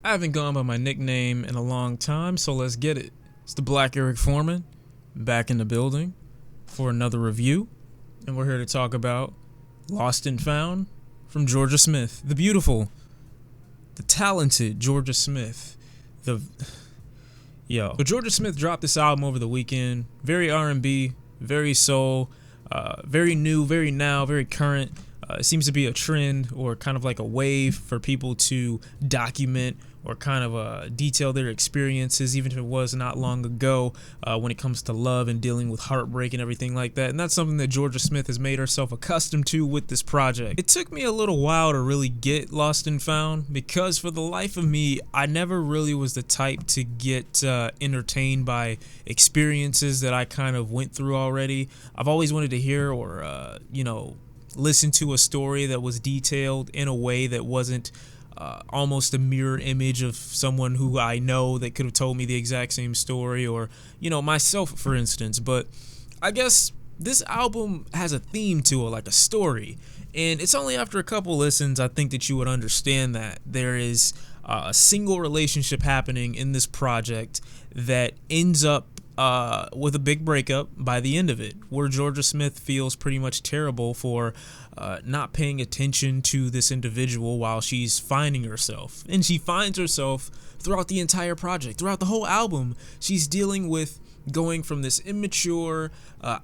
I haven't gone by my nickname in a long time, so let's get it. It's the Black Eric Foreman, back in the building for another review, and we're here to talk about Lost and Found from Jorja Smith, the beautiful, the talented Jorja Smith. So Jorja Smith dropped this album over the weekend. Very R&B, very soul, very new, very now, very current. It seems to be a trend or kind of like a wave for people to document or kind of detail their experiences, even if it was not long ago, when it comes to love and dealing with heartbreak and everything like that. And that's something that Jorja Smith has made herself accustomed to with this project. It took me a little while to really get Lost and Found because for the life of me, I never really was the type to get entertained by experiences that I kind of went through already. I've always wanted to hear or, listen to a story that was detailed in a way that wasn't almost a mirror image of someone who I know that could have told me the exact same story, or myself, for instance. But I guess this album has a theme to it, like a story, and it's only after a couple listens I think that you would understand that there is a single relationship happening in this project that ends up with a big breakup by the end of it, where Jorja Smith feels pretty much terrible for not paying attention to this individual while she's finding herself. And she finds herself throughout the entire project, throughout the whole album. She's dealing with going from this immature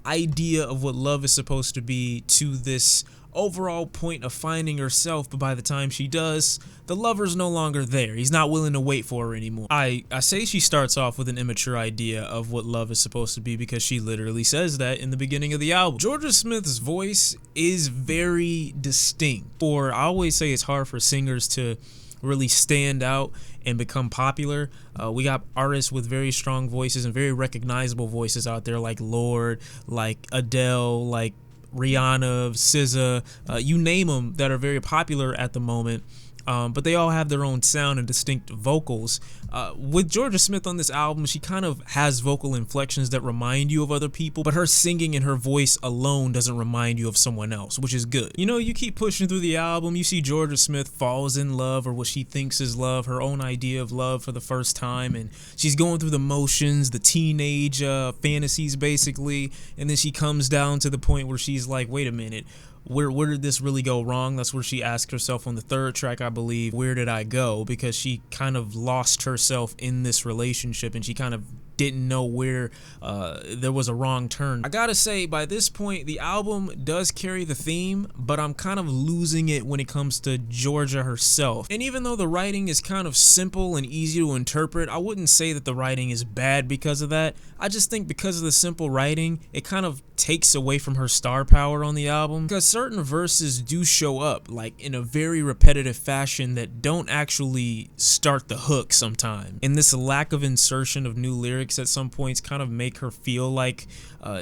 idea of what love is supposed to be to this overall point of finding herself, but by the time she does, the lover's no longer there. He's not willing to wait for her anymore. I say she starts off with an immature idea of what love is supposed to be because she literally says that in the beginning of the album. Jorja Smith's voice is very distinct. I always say it's hard for singers to really stand out and become popular. We got artists with very strong voices and very recognizable voices out there, like Lorde, like Adele, like Rihanna, SZA, you name them, that are very popular at the moment. But they all have their own sound and distinct vocals. With Jorja Smith on this album, she kind of has vocal inflections that remind you of other people, but her singing and her voice alone doesn't remind you of someone else, which is good. You keep pushing through the album, you see Jorja Smith falls in love, or what she thinks is love, her own idea of love for the first time, and she's going through the motions, the teenage fantasies basically, and then she comes down to the point where she's like, wait a minute, where did this really go wrong? That's where she asked herself on the third track, I believe, where did I go? Because she kind of lost herself in this relationship and she kind of didn't know where there was a wrong turn. I gotta say, by this point, the album does carry the theme, but I'm kind of losing it when it comes to Jorja herself. And even though the writing is kind of simple and easy to interpret, I wouldn't say that the writing is bad because of that. I just think because of the simple writing, it kind of takes away from her star power on the album, because certain verses do show up like in a very repetitive fashion that don't actually start the hook sometimes. And this lack of insertion of new lyrics at some points kind of make her feel like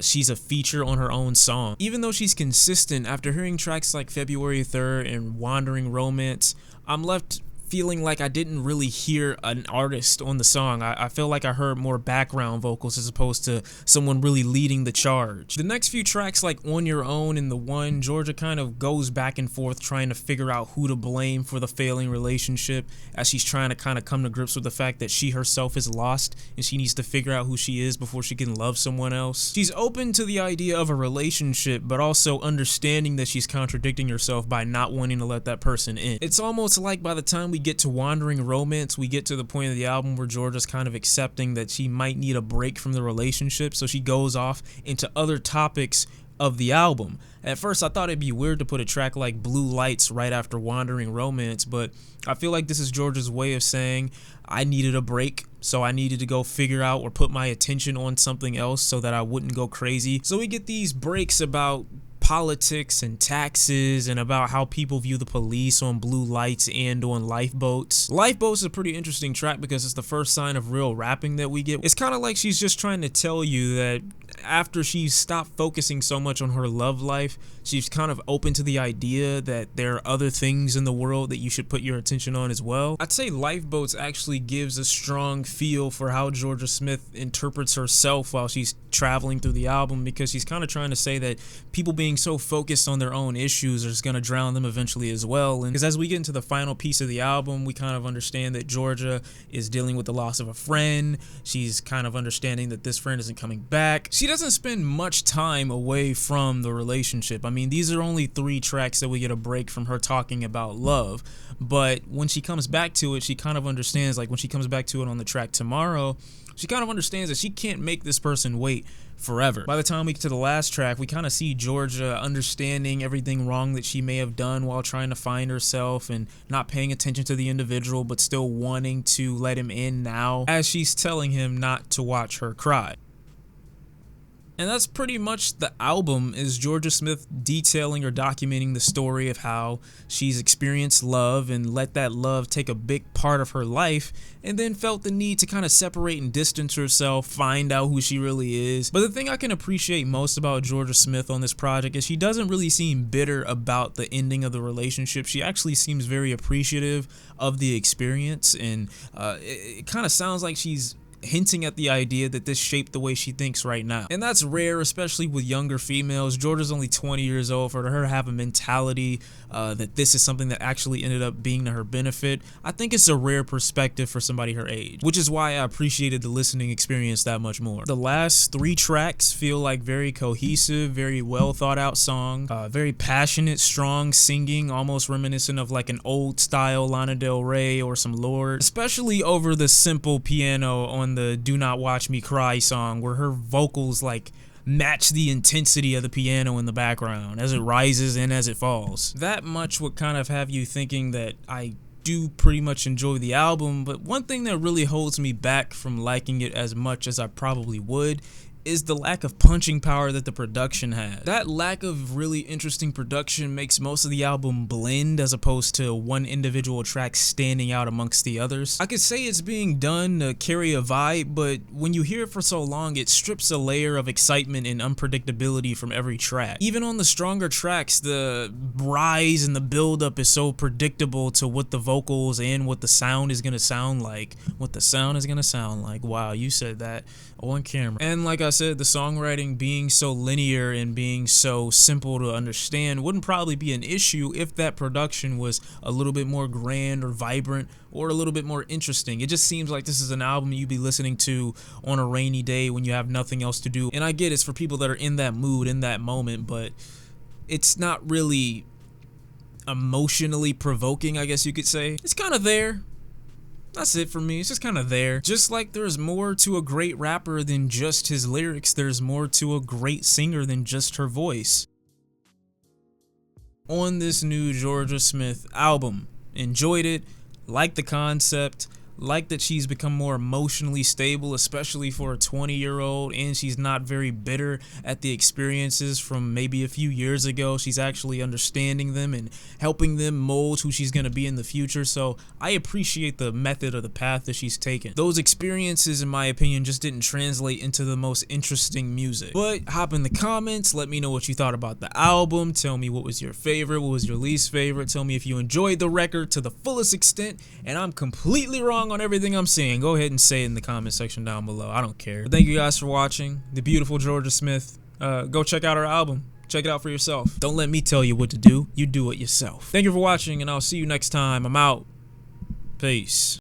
she's a feature on her own song. Even though she's consistent, after hearing tracks like February 3rd and Wandering Romance, I'm left feeling like I didn't really hear an artist on the song. I feel like I heard more background vocals as opposed to someone really leading the charge. The next few tracks, like On Your Own and The One, Jorja kind of goes back and forth trying to figure out who to blame for the failing relationship, as she's trying to kind of come to grips with the fact that she herself is lost and she needs to figure out who she is before she can love someone else. She's open to the idea of a relationship, but also understanding that she's contradicting herself by not wanting to let that person in. It's almost like by the time we get to Wandering Romance, we get to the point of the album where Jorja's kind of accepting that she might need a break from the relationship, so she goes off into other topics of the album. At first I thought it'd be weird to put a track like Blue Lights right after Wandering Romance, but I feel like this is Jorja's way of saying I needed a break, so I needed to go figure out or put my attention on something else so that I wouldn't go crazy. So we get these breaks about politics and taxes and about how people view the police on Blue Lights and on Lifeboats. Lifeboats is a pretty interesting track because it's the first sign of real rapping that we get. It's kind of like she's just trying to tell you that after she's stopped focusing so much on her love life, she's kind of open to the idea that there are other things in the world that you should put your attention on as well. I'd say Lifeboats actually gives a strong feel for how Jorja Smith interprets herself while she's traveling through the album, because she's kind of trying to say that people being so focused on their own issues is going to drown them eventually as well. And because as we get into the final piece of the album, we kind of understand that Jorja is dealing with the loss of a friend. She's kind of understanding that this friend isn't coming back. She doesn't spend much time away from the relationship. I mean, these are only 3 tracks that we get a break from her talking about love. But when she comes back to it, she kind of understands, like when she comes back to it on the track Tomorrow, she kind of understands that she can't make this person wait forever. By the time we get to the last track, we kind of see Jorja understanding everything wrong that she may have done while trying to find herself and not paying attention to the individual, but still wanting to let him in now as she's telling him not to watch her cry. And that's pretty much the album, is Jorja Smith detailing or documenting the story of how she's experienced love and let that love take a big part of her life, and then felt the need to kind of separate and distance herself, find out who she really is. But the thing I can appreciate most about Jorja Smith on this project is she doesn't really seem bitter about the ending of the relationship. She actually seems very appreciative of the experience, and it kind of sounds like she's hinting at the idea that this shaped the way she thinks right now. And that's rare, especially with younger females. Jorja's only 20 years old. For her to have a mentality that this is something that actually ended up being to her benefit, I think it's a rare perspective for somebody her age, which is why I appreciated the listening experience that much more. The last 3 tracks feel like very cohesive, very well thought out song, very passionate, strong singing, almost reminiscent of like an old style Lana Del Rey or some Lorde, especially over the simple piano on the Do Not Watch Me Cry song, where her vocals like match the intensity of the piano in the background as it rises and as it falls. That much would kind of have you thinking that I do pretty much enjoy the album, but one thing that really holds me back from liking it as much as I probably would is the lack of punching power that the production had. That lack of really interesting production makes most of the album blend as opposed to one individual track standing out amongst the others. I could say it's being done to carry a vibe, but when you hear it for so long, it strips a layer of excitement and unpredictability from every track. Even on the stronger tracks, the rise and the build-up is so predictable to what the vocals and what the sound is gonna sound like. Wow, you said that on camera. And like I said, the songwriting being so linear and being so simple to understand wouldn't probably be an issue if that production was a little bit more grand or vibrant or a little bit more interesting. It just seems like this is an album you'd be listening to on a rainy day when you have nothing else to do. And I get it's for people that are in that mood, in that moment, but it's not really emotionally provoking, I guess you could say. It's kind of there. That's it for me. It's just kind of there. Just like there's more to a great rapper than just his lyrics, there's more to a great singer than just her voice. On this new Jorja Smith album, enjoyed it, liked the concept, like that she's become more emotionally stable, especially for a 20-year-old, and she's not very bitter at the experiences from maybe a few years ago. She's actually understanding them and helping them mold who she's going to be in the future. So I appreciate the method or the path that she's taken. Those experiences, in my opinion, just didn't translate into the most interesting music. But hop in the comments, let me know what you thought about the album. Tell me what was your favorite, what was your least favorite. Tell me if you enjoyed the record to the fullest extent and I'm completely wrong on everything I'm saying. Go ahead and say it in the comment section down below. I don't care. But thank you guys for watching. The beautiful Jorja Smith. Go check out her album. Check it out for yourself. Don't let me tell you what to do. You do it yourself. Thank you for watching, and I'll see you next time. I'm out. Peace.